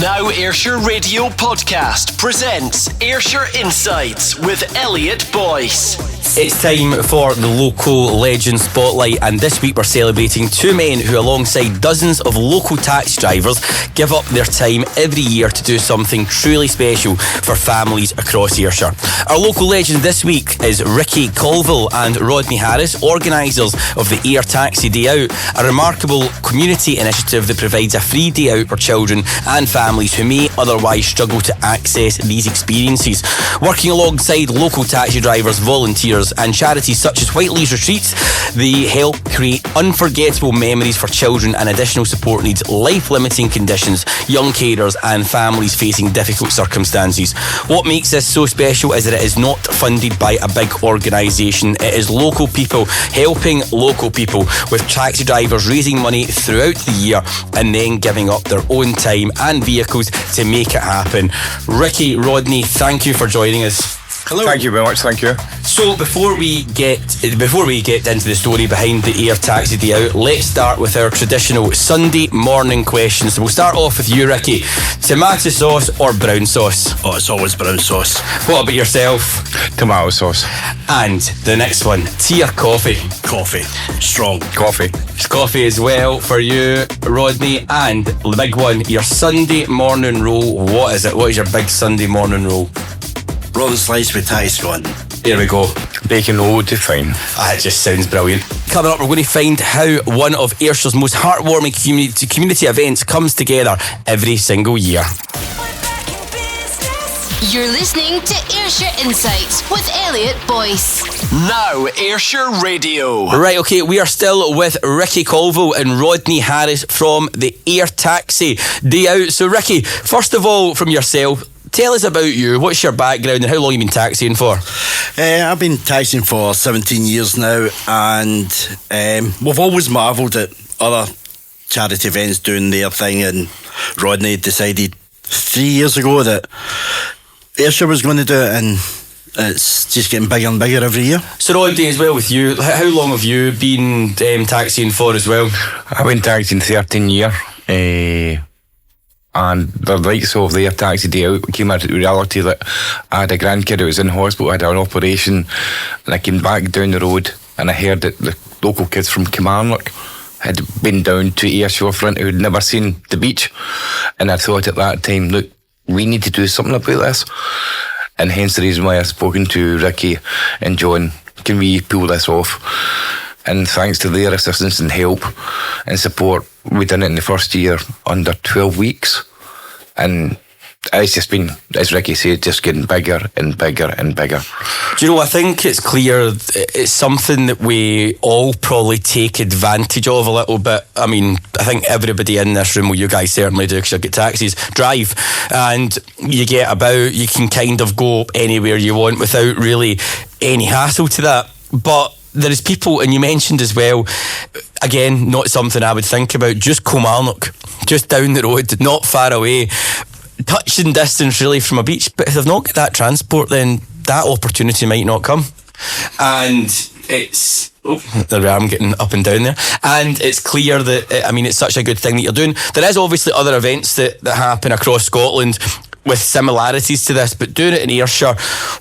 Now Ayrshire Radio Podcast presents Ayrshire Insights with Elliot Boyce. It's time for the local legend spotlight, and this week we're celebrating two men who, alongside dozens of local taxi drivers, give up their time every year to do something truly special for families across Ayrshire. Our local legend this week is Ricky Colville and Rodney Harris, organisers of the Ayr Taxi Day Out, a remarkable community initiative that provides a free day out for children and families who may otherwise struggle to access these experiences. Working alongside local taxi drivers, volunteers and charities such as Whiteleys Retreat, they help create unforgettable memories for children and additional support needs, life-limiting conditions, young carers and families facing difficult circumstances. What makes this so special is that it is not funded by a big organisation. It is local people helping local people, with taxi drivers raising money throughout the year and then giving up their own time and vehicles to make it happen. Ricky, Rodney, thank you for joining us. Hello. Thank you very much, thank you. So before we get into the story behind the Ayr Taxi Day Out, let's start with our traditional Sunday morning questions. So we'll start off with you, Ricky. Tomato sauce or brown sauce? Oh, it's always brown sauce. What about yourself? Tomato sauce. And the next one, tea or coffee? Coffee. Strong. Coffee. It's coffee as well for you, Rodney. And the big one, your Sunday morning roll. What is it? What is your big Sunday morning roll? Roll slice with Thai scone. Here we go. Bacon roll define. It just sounds brilliant. Coming up, we're going to find how one of Ayrshire's most heartwarming community events comes together every single year. You're listening to Ayrshire Insights with Elliot Boyce. Now Ayrshire Radio. Right, okay, we are still with Ricky Colville and Rodney Harris from the Ayr Taxi Day Out. So Ricky, first of all, from yourself, tell us about you. What's your background and how long have you been taxiing for? I've been taxiing for 17 years now, and we've always marvelled at other charity events doing their thing, and Rodney decided 3 years ago that Ayrshire was going to do it, and it's just getting bigger and bigger every year. So Rodney, as well with you, how long have you been taxiing for as well? I've been taxiing 13 years. And the likes of the Ayr Taxi Day Out came out of reality that I had a grandkid who was in hospital, I had an operation, and I came back down the road and I heard that the local kids from Kilmarnock had been down to Ayr shorefront who had never seen the beach, and I thought at that time, look, we need to do something about this, and hence the reason why I've spoken to Ricky and John. Can we pull this off? And thanks to their assistance and help and support, we done it in the first year under 12 weeks. And it's just been, as Ricky said, just getting bigger and bigger and bigger. Do you know, I think it's clear it's something that we all probably take advantage of a little bit. I mean, I think everybody in this room, well, you guys certainly do because you get taxis, drive, and you get about, you can kind of go anywhere you want without really any hassle to that. But there is people, and you mentioned as well, again, not something I would think about, just Kilmarnock, just down the road, not far away, touching distance really from a beach. But if they've not got that transport, then that opportunity might not come. And it's, there I am getting up and down there, and it's clear that, I mean, it's such a good thing that you're doing. There is obviously other events that happen across Scotland with similarities to this, but doing it in Ayrshire,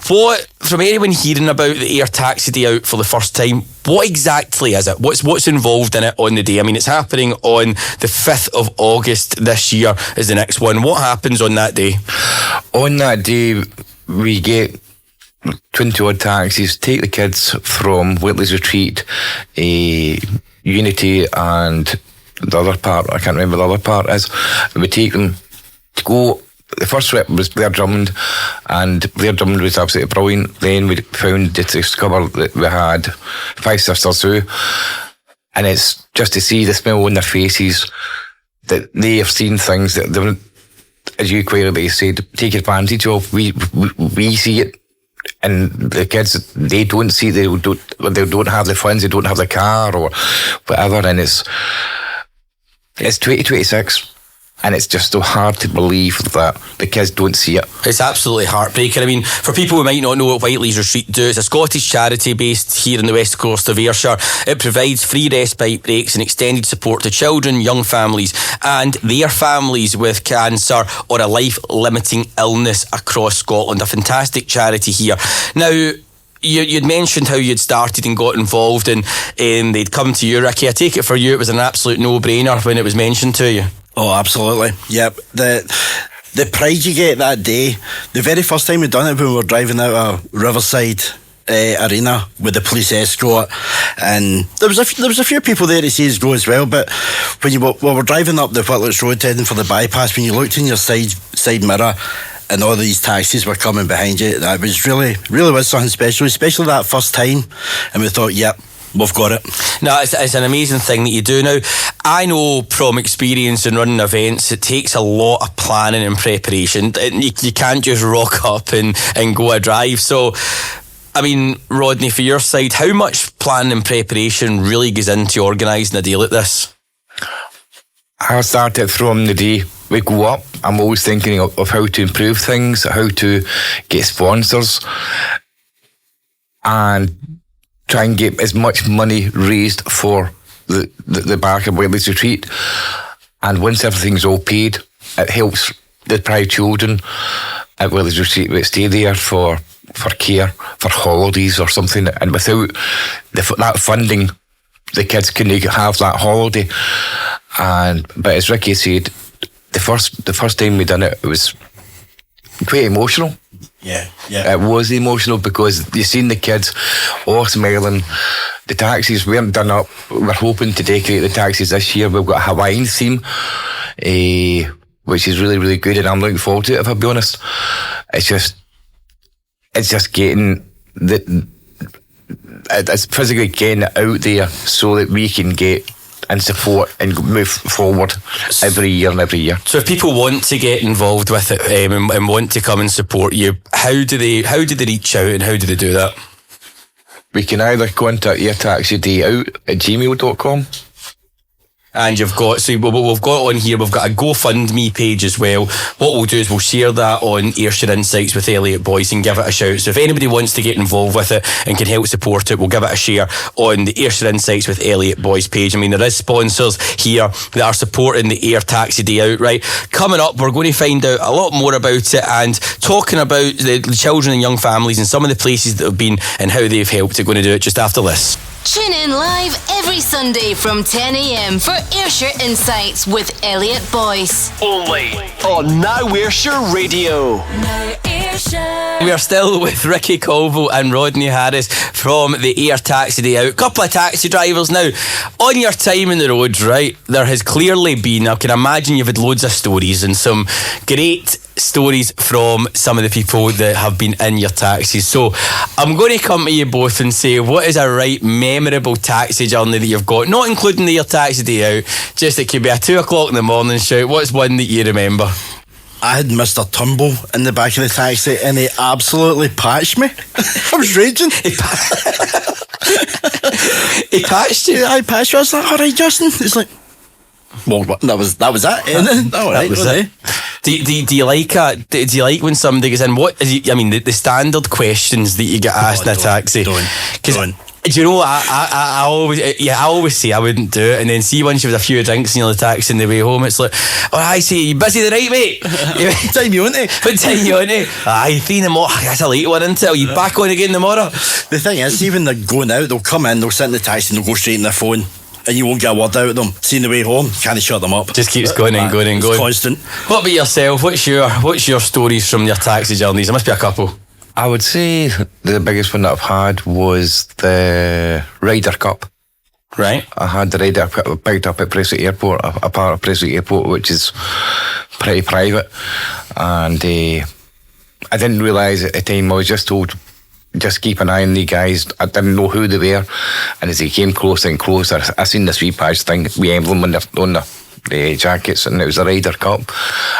what, from anyone hearing about the Ayr Taxi Day Out for the first time, what exactly is it? What's involved in it on the day? I mean, it's happening on the 5th of August this year is the next one. What happens on that day? On that day, we get 20 odd taxis, take the kids from Whiteleys Retreat, Unity, and the other part, I can't remember the other part is, we take them to go. The first trip was Blair Drummond, and Blair Drummond was absolutely brilliant. Then we found to discover that we had Five Sisters Zoo, and it's just to see the smile on their faces that they have seen things that they, as you quite rightly said, take advantage of. We see it, and the kids, they don't see, they don't have the funds, they don't have the car or whatever, and it's 2026. And it's just so hard to believe that the kids don't see it. It's absolutely heartbreaking. I mean, for people who might not know what Whiteleys Retreat do, it's a Scottish charity based here in the west coast of Ayrshire. It provides free respite breaks and extended support to children, young families and their families with cancer or a life-limiting illness across Scotland. A fantastic charity here. Now, you'd mentioned how you'd started and got involved and they'd come to you, Ricky. I take it for you it was an absolute no-brainer when it was mentioned to you. Oh, absolutely. Yep. The pride you get that day, the very first time we done it when we were driving out of Riverside Arena with the police escort, and there was a few people there to see us go as well, but when we were driving up the Whiteleys Road heading for the bypass, when you looked in your side mirror and all these taxis were coming behind you, that was really was something special, especially that first time, and we thought, yep, we've got it. No, it's an amazing thing that you do. Now, I know from experience in running events, it takes a lot of planning and preparation. You can't just rock up and go a drive. So, I mean, Rodney, for your side, how much planning and preparation really goes into organising a deal like this? I started from the day we go up. I'm always thinking of how to improve things, how to get sponsors, and try and get as much money raised for the back of Whiteleys Retreat. And once everything's all paid, it helps the deprived children at Whiteleys Retreat that stay there for care, for holidays or something. And without that funding, the kids couldn't have that holiday. But as Ricky said, the first time we done it, it was quite emotional. Yeah. It was emotional because you seen the kids all smiling. The taxis weren't done up. We're hoping to decorate the taxis this year. We've got a Hawaiian theme, which is really, really good, and I'm looking forward to it, if I'll be honest. It's just getting it's physically getting it out there so that we can get and support and move forward every year. So if people want to get involved with it and want to come and support you, how do they reach out and how do they do that? We can either contact Ayr Taxi Day Out at gmail.com. And you've got, so we've got on here, we've got a GoFundMe page as well. What we'll do is we'll share that on Ayrshire Insights with Elliot Boyce and give it a shout. So if anybody wants to get involved with it and can help support it, we'll give it a share on the Ayrshire Insights with Elliot Boyce page. I mean, there is sponsors here that are supporting the Ayr Taxi Day Out, right? Coming up, we're going to find out a lot more about it and talking about the children and young families and some of the places that have been and how they've helped. We're going to do it just after this. Tune in live every Sunday from 10 a.m. for Ayrshire Insights with Elliot Boyce. Only on Now Ayrshire Radio. Now Ayrshire. We are still with Ricky Colville and Rodney Harris from the Ayr Taxi Day Out. Couple of taxi drivers now. On your time in the road, right, there has clearly been, I can imagine you've had loads of stories and some great stories from some of the people that have been in your taxis. So I'm going to come to you both and say, what is a right memorable taxi journey that you've got, not including the Ayr Taxi Day Out, just it could be a 2 o'clock in the morning shout. What's one that you remember? I had Mr. Tumble in the back of the taxi and he absolutely patched me. I was raging. He patched you? I patched you. I was like, all right, Justin. It's like, well, that was it. All right, that was it. Do you like when somebody gets in? What is it, I mean, the standard questions that you get asked in a taxi? Don't. Do you know what? I always say I wouldn't do it, and then see once you have a few drinks in the taxi on the way home, it's like, oh, I say, you busy tonight, mate? What time you on to? What time you on to? Aye, 3 in the morning. That's a late one, isn't it? Are you back on again tomorrow? The thing is, even they're going out, they'll come in, they'll sit in the taxi and they'll go straight in their phone. And you won't get a word out of them. See, on the way home, can't shut them up. Just keeps going and going and going. Constant. What about yourself? What's your stories from your taxi journeys? There must be a couple. I would say the biggest one that I've had was the Ryder Cup. Right. I had the Ryder Cup picked up at Preswick Airport, a part of Preswick Airport, which is pretty private. And I didn't realise at the time, I was just told, just keep an eye on the guys. I didn't know who they were, and as they came closer and closer, I seen this wee patch thing, wee emblem on the jackets, and it was a Ryder Cup.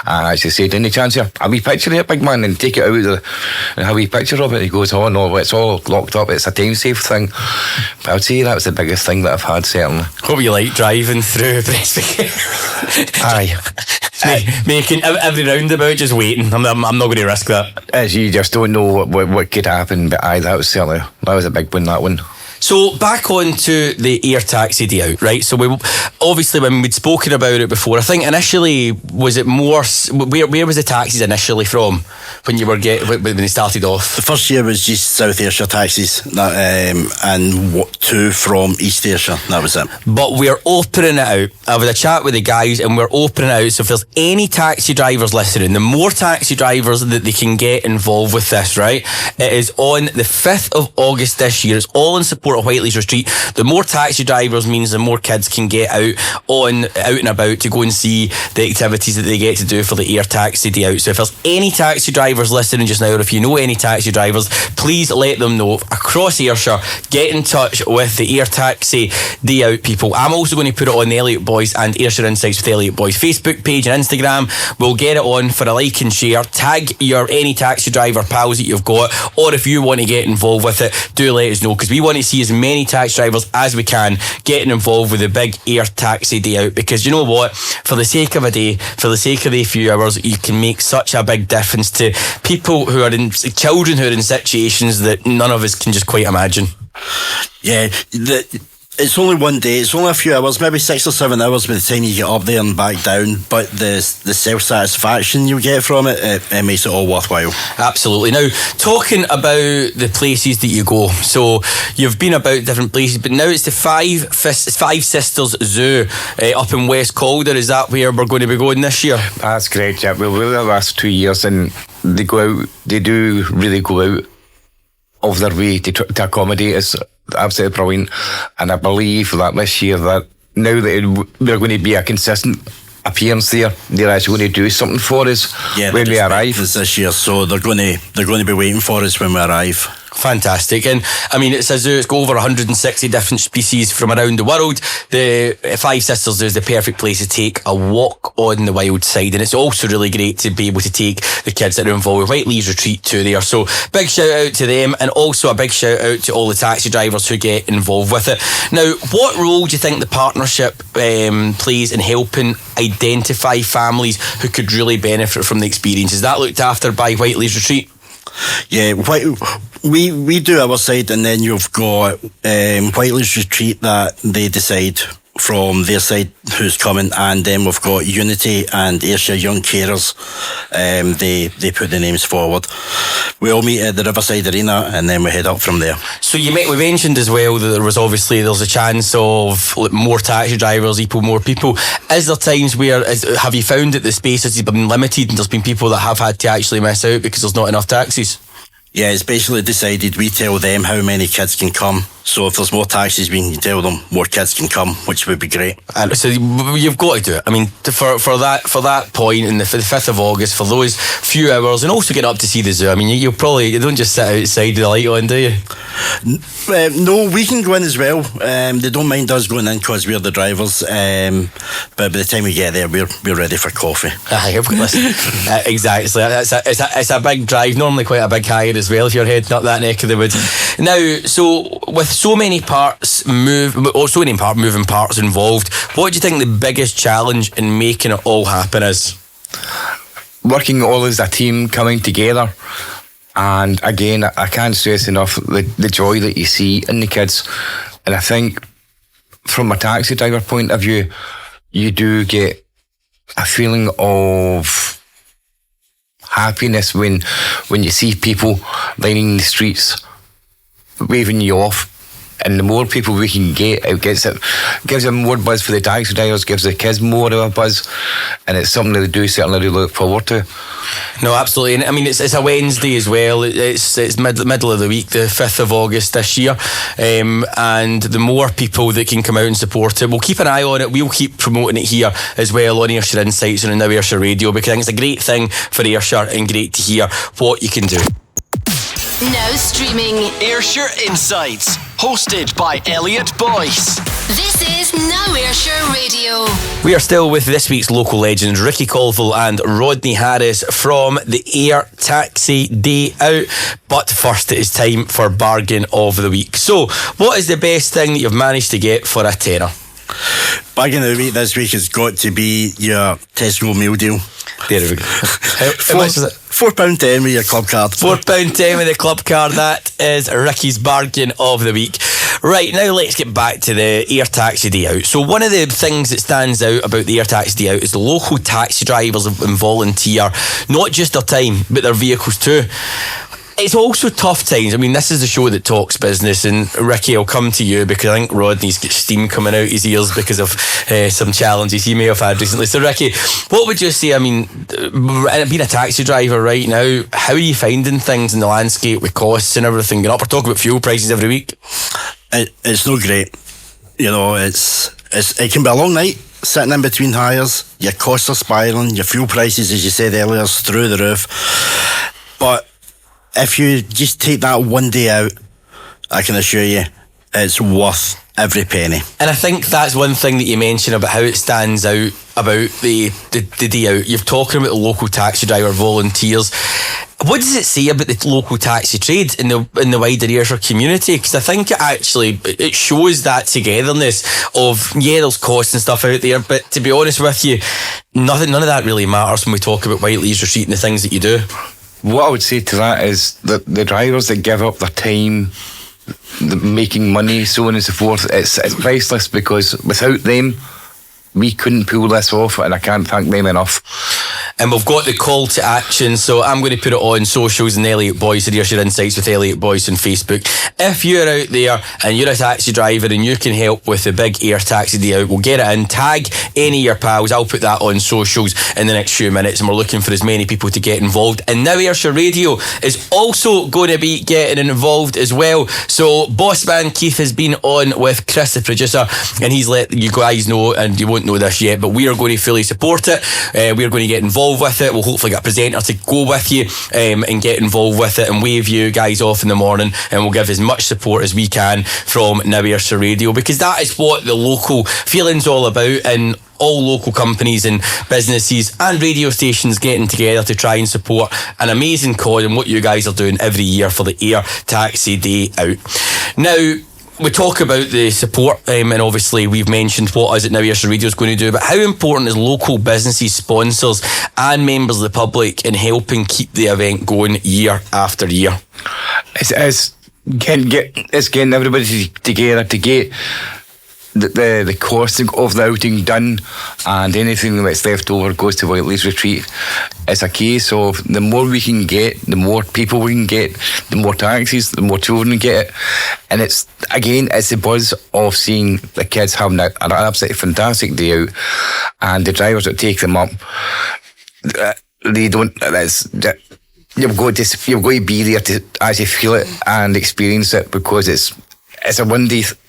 And as you said, any chance here, a wee picture of it, big man, and take it out and have a wee picture of it. He goes, oh no, it's all locked up, it's a time safe thing. But I would say that was the biggest thing that I've had, certainly. What were you like driving through Presbyterian? Aye. Making every roundabout, just waiting. I'm not going to risk that. As you just don't know what could happen, but aye, that was a big one, that one. So back on to the Ayr Taxi Day Out, right? So we obviously, when we'd spoken about it before, I think initially, was it more, where was the taxis initially from when you were when they started off? The first year was just South Ayrshire taxis, and 2 from East Ayrshire. That was it. But we're opening it out. I've had a chat with the guys and we're opening it out. So if there's any taxi drivers listening, the more taxi drivers that they can get involved with this, right? It is on the 5th of August this year. It's all in support of Whiteleys Retreat. The more taxi drivers means the more kids can get out and about to go and see the activities that they get to do for the Ayr Taxi Day Out. So if there's any taxi drivers listening just now, or if you know any taxi drivers, please let them know across Ayrshire. Get in touch with the Ayr Taxi Day Out people. I'm also going to put it on the Elliot Boyce and Ayrshire Insights with Elliot Boyce Facebook page and Instagram. We'll get it on for a like and share. Tag your any taxi driver pals that you've got, or if you want to get involved with it, do let us know, because we want to see as many taxi drivers as we can getting involved with the big Ayr Taxi Day Out, because you know what, for the sake of a day, for the sake of a few hours, you can make such a big difference to people who are in, children who are in situations that none of us can just quite imagine. Yeah, it's only one day, it's only a few hours, maybe 6 or 7 hours by the time you get up there and back down, but the self-satisfaction you get from it makes it all worthwhile. Absolutely. Now, talking about the places that you go, so you've been about different places, but now it's the Five Sisters Zoo up in West Calder. Is that where we're going to be going this year? That's correct, yeah. Well, we're the last 2 years, and they do really go out of their way to accommodate us. Absolutely brilliant. And I believe that this year, that now that we're going to be a consistent appearance there, they're actually going to do something for us when we arrive. This year, so they're going to be waiting for us when we arrive. Fantastic. And I mean, it's a zoo, it's got over 160 different species from around the world. The Five Sisters Zoo is the perfect place to take a walk on the wild side, and it's also really great to be able to take the kids that are involved with Whiteleys Retreat to there. So big shout out to them, and also a big shout out to all the taxi drivers who get involved with it. Now, what role do you think the partnership plays in helping identify families who could really benefit from the experience? Is that looked after by Whiteleys Retreat? Yeah, we do our side, and then you've got Whiteleys Retreat that they decide from their side who's coming, and then we've got Unity and Ayrshire Young Carers. They put the names forward. We all meet at the Riverside Arena, and then we head up from there. So we mentioned as well that there's a chance of more taxi drivers equal more people. Is there times where have you found that the space has been limited and there's been people that have had to actually miss out because there's not enough taxis? Yeah, it's basically decided we tell them how many kids can come. So if there's more taxis, we can tell them more kids can come, which would be great. And so you've got to do it. I mean, for that point, in the 5th of August, for those few hours, and also get up to see the zoo. I mean, you don't just sit outside with the light on, do you? No, we can go in as well. They don't mind us going in because we're the drivers. But by the time we get there, we're ready for coffee. Listen, exactly. It's a big drive, normally quite a big hire as well if you're heading up that neck of the woods. Now, so with so many moving parts involved, what do you think the biggest challenge in making it all happen is? Working all as a team, coming together. And again, I can't stress enough the joy that you see in the kids. And I think from a taxi driver point of view, you do get a feeling of happiness when you see people lining the streets waving you off. And the more people we can get, it gives them more buzz for the taxi drivers, gives the kids more of a buzz, and it's something that they do certainly really look forward to. No, absolutely. And I mean, it's a Wednesday as well. It's middle of the week, the 5th of August this year, and the more people that can come out and support it, we'll keep an eye on it. We'll keep promoting it here as well on Ayrshire Insights and on Now Ayrshire Radio, because I think it's a great thing for Ayrshire and great to hear what you can do. Now streaming. Ayrshire Insights, hosted by Elliot Boyce. This is Now Ayrshire Radio. We are still with this week's local legends, Ricky Colville and Rodney Harris from the Ayr Taxi Day Out. But first, it is time for Bargain of the Week. So, what is the best thing that you've managed to get for a tenner? Bargain of the week this week has got to be your Tesco meal deal. There we go. How much is it? £4.10 with your club card. £4.10 with the club card. That is Ricky's Bargain of the Week. Right, now let's get back to the Ayr Taxi Day Out. So one of the things that stands out about the Ayr Taxi Day Out is the local taxi drivers and volunteer, not just their time, but their vehicles too. It's also tough times. I mean, this is the show that talks business, and Ricky, I'll come to you because I think Rodney's got steam coming out his ears because of some challenges he may have had recently. So Ricky, what would you say, I mean, being a taxi driver right now, how are you finding things in the landscape with costs and everything going up? We're talking about fuel prices every week. It's not great. You know, it can be a long night sitting in between hires. Your costs are spiralling, your fuel prices, as you said earlier, is through the roof. But if you just take that one day out, I can assure you it's worth every penny. And I think that's one thing that you mentioned about how it stands out about the day out. You're talking about the local taxi driver volunteers. What does it say about the local taxi trade in the wider Ayrshire community? Because I think it shows that togetherness of, yeah, there's costs and stuff out there, but to be honest with you, none of that really matters when we talk about Whiteleys Retreat and the things that you do. What I would say to that is that the drivers that give up their time, making money, so on and so forth, it's priceless, because without them, we couldn't pull this off, and I can't thank them enough. And we've got the call to action, so I'm going to put it on socials and Elliot Boyce, Ayrshire Insights with Elliot Boyce on Facebook. If you're out there and you're a taxi driver and you can help with the big Ayr Taxi Day Out, we'll get it in. Tag any of your pals. I'll put that on socials in the next few minutes, and we're looking for as many people to get involved. And Now Ayrshire Radio is also going to be getting involved as well. So Bossman Keith has been on with Chris, the producer, and he's let you guys know, and you won't know this yet, but we are going to fully support it. We're going to get involved with it. We'll hopefully get a presenter to go with you and get involved with it and wave you guys off in the morning, and we'll give as much support as we can from Now Ayrshire Radio, because that is what the local feeling's all about, and all local companies and businesses and radio stations getting together to try and support an amazing cause, and what you guys are doing every year for the Ayr Taxi Day Out. Now, we talk about the support, and obviously we've mentioned what is it Now Ayrshire Radio is going to do, but how important is local businesses, sponsors and members of the public in helping keep the event going year after year? It's getting everybody together to get the costing of the outing done, and anything that's left over goes to Whiteleys Retreat. It's a case of the more we can get, the more people we can get, the more taxis, the more children get it. And it's the buzz of seeing the kids having an absolutely fantastic day out, and the drivers that take them up, they don't. You've got to be there to actually feel it and experience it, because it's a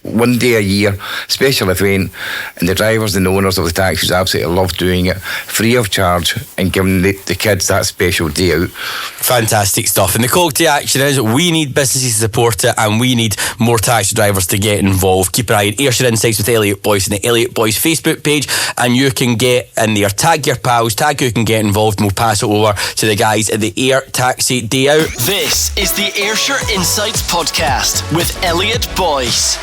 one day a year special event, and the drivers and the owners of the taxis absolutely love doing it free of charge and giving the kids that special day out. Fantastic stuff. And the call to action is we need businesses to support it, and we need more taxi drivers to get involved. Keep an eye on Ayrshire Insights with Elliot Boyce and the Elliot Boyce Facebook page, and you can get in there, tag your pals, tag who can get involved, and we'll pass it over to the guys at the Ayr Taxi Day Out. This is the Ayrshire Insights podcast with Elliot Boyce.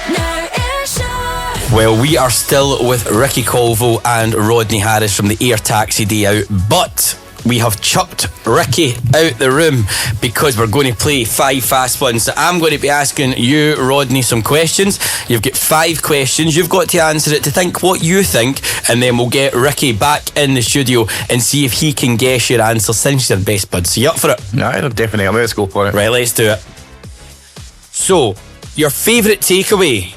Well, we are still with Ricky Colville and Rodney Harris from the Ayr Taxi Day Out, but we have chucked Ricky out the room because we're going to play 5 fast ones. So I'm going to be asking you, Rodney, some questions. You've got 5 questions. You've got to answer it to think what you think, and then we'll get Ricky back in the studio and see if he can guess your answer, since you're best buds. So you up for it? Yeah, definitely. Let's go for it. Right, let's do it. So, your favourite takeaway?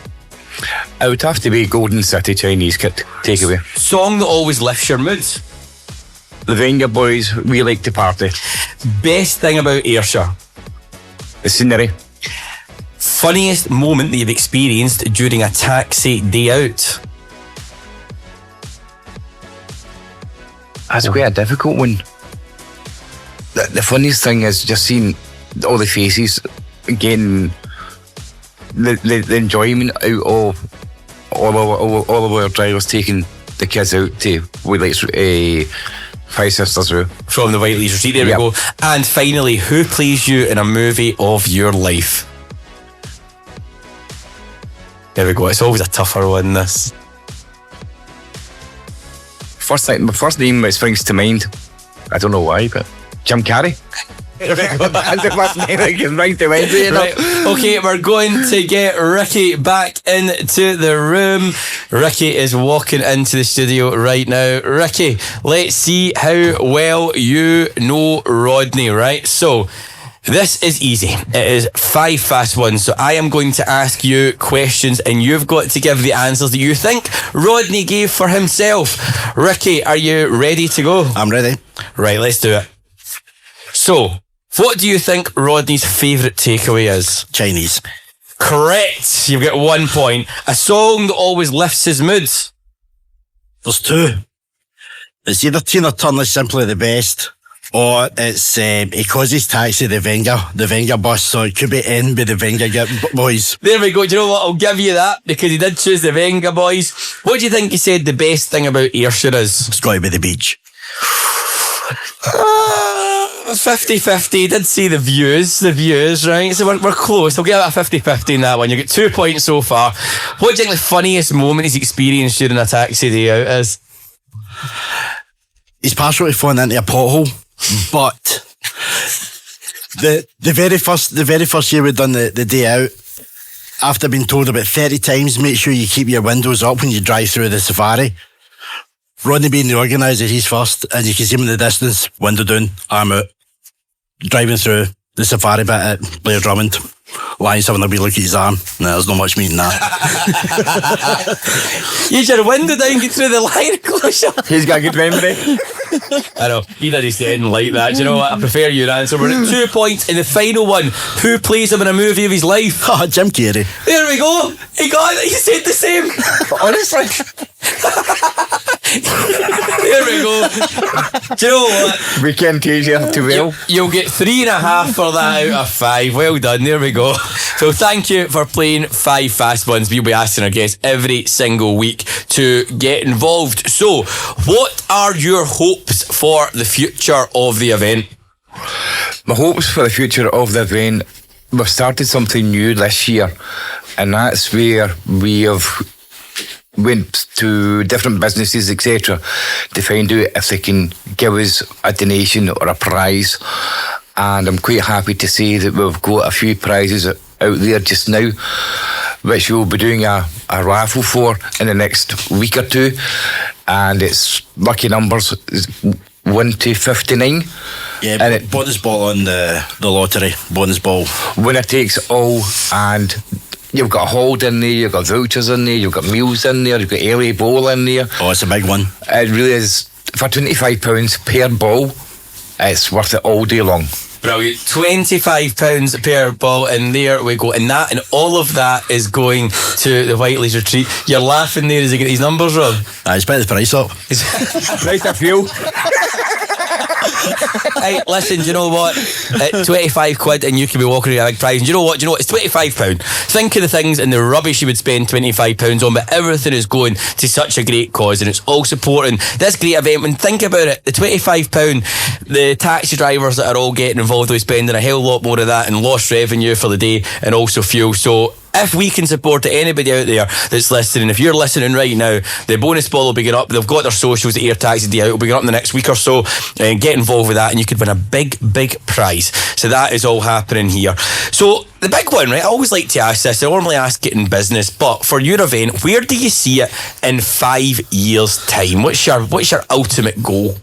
It would have to be Golden City Chinese takeaway. Song that always lifts your moods? The Venga Boys, We Like to Party. Best thing about Ayrshire? The scenery. Funniest moment that you've experienced during a taxi day out? That's quite a difficult one. The funniest thing is just seeing all the faces, getting the enjoyment out of all of our drivers taking the kids out to Whiteleys Five Sisters Row. From the Whiteleys Retreat, there we go. And finally, who plays you in a movie of your life? There we go. It's always a tougher one, this. My first name that springs to mind, I don't know why, but Jim Carrey. That's the first name that springs to mind. Right. Okay, we're going to get Ricky back into the room. Ricky is walking into the studio right now. Ricky, let's see how well you know Rodney, right? So, this is easy. It is 5 fast ones. So I am going to ask you questions and you've got to give the answers that you think Rodney gave for himself. Ricky, are you ready to go? I'm ready. Right, let's do it. So, what do you think Rodney's favourite takeaway is? Chinese. Correct. You've got 1 point. A song that always lifts his moods. There's two. It's either Tina Turner's Simply the Best, or it's Ayr Taxi the Venga bus, so it could be N by the Venga boys. There we go. Do you know what? I'll give you that because he did choose the Venga boys. What do you think he said the best thing about Ayrshire is? It's got to be the beach. 50-50. Did see the views, right? So we're close. I'll give it a 50-50 in that one. You get 2 points so far. What do you think the funniest moment he's experienced during a taxi day out is? He's partially fallen into a pothole, but the very first year we'd done the day out, after being told about 30 times, make sure you keep your windows up when you drive through the safari. Rodney being the organiser, he's first, and you can see him in the distance, window down, arm out, driving through the safari bit at Blair Drummond. Lions having a wee look at his arm. No, there's not much meat in that. Use your window down, get through the line enclosure. He's got a good memory. I know, he didn't like that. Do you know what? I prefer your answer. We're at 2 points in the final one. Who plays him in a movie of his life? Oh, Jim Carrey. There we go. He got it. He said the same. Honestly. There we go. Do you know what? We can tease you too well. You'll get 3.5 for that out of 5. Well done. There we go. So thank you for playing 5 fast ones. We'll be asking our guests every single week to get involved. So, what are your hopes for the future of the event? My hopes for the future of the event, we've started something new this year, and that's where we have went to different businesses, etc., to find out if they can give us a donation or a prize. And I'm quite happy to say that we've got a few prizes out there just now, which we'll be doing a raffle for in the next week or two. And it's lucky numbers 1 to 59. Yeah, and bonus ball on the lottery. Bonus ball. Winner takes all, and you've got a hold in there, you've got vouchers in there, you've got meals in there, you've got LA Bowl in there. Oh, it's a big one. It really is. For £25 per ball, it's worth it all day long. Brilliant. £25 per ball, and there we go. And all of that is going to the Whiteleys Retreat. You're laughing there as he get these numbers, Rob. He's put the price up. Price of fuel. Hey, listen, do you know what? 25 quid and you can be walking around a big prize. And do you know what? It's £25. Think of the things and the rubbish you would spend £25 on, but everything is going to such a great cause, and it's all supporting this great event. And think about it, the £25, the taxi drivers that are all getting involved will be spending a hell lot more of that in lost revenue for the day and also fuel. So if we can support it, anybody out there that's listening, if you're listening right now, the bonus ball will be going up. They've got their socials at Ayr Taxi Day Out. It'll be going up in the next week or so. And get involved with that and you could win a big, big prize. So that is all happening here. So the big one, right? I always like to ask this. I normally ask it in business, but for your event, where do you see it in 5 years' time? What's your ultimate goal?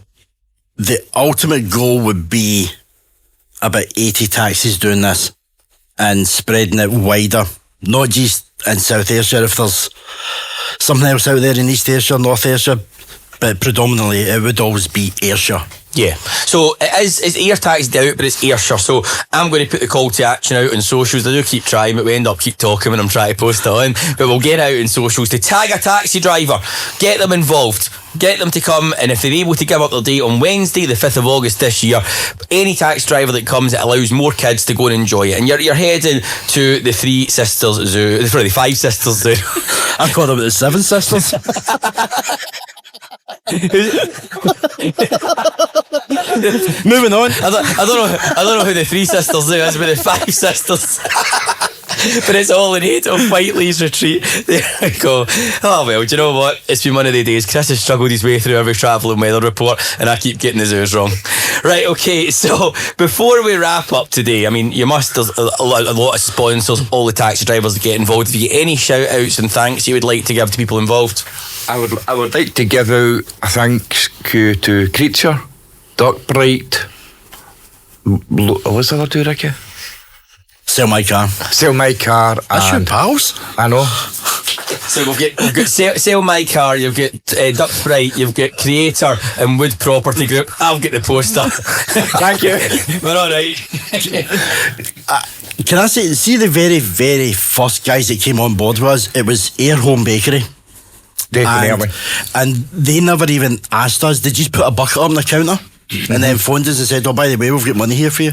The ultimate goal would be about 80 taxis doing this and spreading it wider. Not just in South Ayrshire, if there's something else out there in East Ayrshire, North Ayrshire, but predominantly it would always be Ayrshire. Yeah, so it's Ayr Taxi Day Out, but it's Ayrshire. So I'm going to put the call to action out on socials. I do keep trying, but we end up keep talking when I'm trying to post it on. But we'll get out in socials to tag a taxi driver, get them involved. get them to come, and if they're able to give up their date on Wednesday, the 5th of August this year, any taxi driver that comes, it allows more kids to go and enjoy it. And you're heading to the Five Sisters Zoo. I call them the Seven Sisters. Moving on. I don't know who the Three Sisters Zoo is, but the Five Sisters. But it's all in aid of Whiteleys Retreat. There we go. Oh well, do you know what? It's been one of the days. Chris has struggled his way through every travel and weather report, and I keep getting the zoos wrong. Right, okay, so before we wrap up today, I mean, there's a lot of sponsors, all the taxi drivers that get involved. Have you got any shout outs and thanks you would like to give to people involved? I would like to give out a thank you to Creature, Duckbright, what's the other two, Ricky? Sell My Car. Sell My Car. That's your pals. I know. So we've got Sell My Car, you've got Duckbright, you've got Creator and Wood Property Group. I'll get the poster. Thank you. We're all right. Can I say, see the very, very first guys that came on board it was Ayr Home Bakery. Definitely. And they never even asked us, did you just put a bucket on the counter? And then phoned us and said, oh, by the way, we've got money here for you.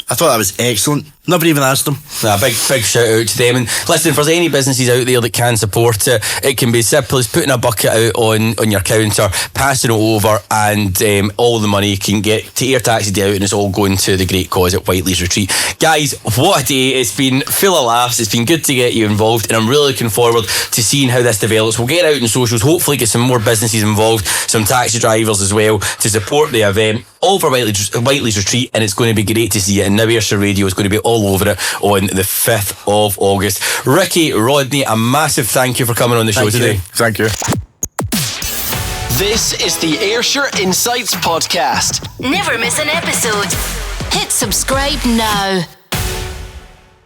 I thought that was excellent. Never even asked them. Big shout out to them. And listen, if there's any businesses out there that can support it, it can be as simple as putting a bucket out on your counter, passing it over, and all the money can get to Ayr Taxi Day Out, and it's all going to the great cause at Whiteleys Retreat. Guys, what a day. It's been full of laughs. It's been good to get you involved, and I'm really looking forward to seeing how this develops. We'll get out in socials, hopefully get some more businesses involved, some taxi drivers as well, to support the event. All for Whiteleys Retreat, and it's going to be great to see it. And now Ayrshire Radio is going to be all over it on the 5th of August. Ricky, Rodney, a massive thank you for coming on the show today. Thank you. This is the Ayrshire Insights podcast. Never miss an episode. Hit subscribe now.